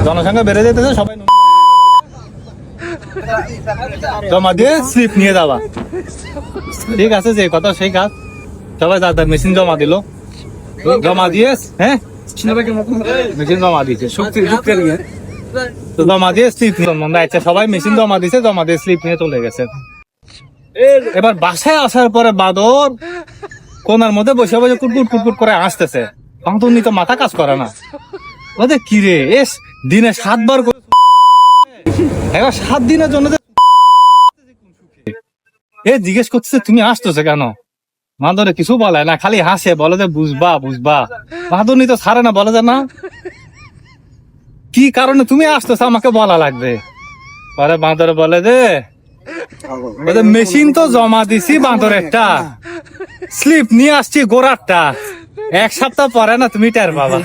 জনসংখ্যা বেড়ে যেতেছে, সবাই জমা দিয়ে স্লিপ নিয়ে যাবা। ঠিক আছে, যে কথা সেই কাজ। সবাই তার মেশিন জমা দিল, জমা দিয়ে হ্যাঁ মেশিন জমা দিয়েছে, তো জমা দিয়ে স্লিপ নিয়ে আচ্ছা সবাই মেশিন জমা দিয়েছে, জমা দিয়ে স্লিপ নিয়ে চলে গেছে। এবার বাসায় আসার পরে বাদর কোনার মধ্যে বসে বসে কুটকুট কুটকুট করে আসতেছে, তখন তো উনি তো মাথা কাজ করে না, বলতে কি রে এস দিনে 7 বার এবার 7 দিনের জন্য এ জিজ্ঞেস করতেছে তুমি আসতেছে কেন? মাদরে কিছু বলে না, খালি হাসে, বলে যে বুঝবা বুঝবা। মাদুনি তো ছাড়ে না, বলে যে না কি কারণে তুমি আসতেছ আমাকে বলা লাগবে। পরে বাঁদরে বলে যে মেশিন তো জমা দিছি বাঁদরেরটা, স্লিপ নিয়ে আসছি গোড়ারটা, 1 সপ্তাহ পরে না তুমি টের পাবা।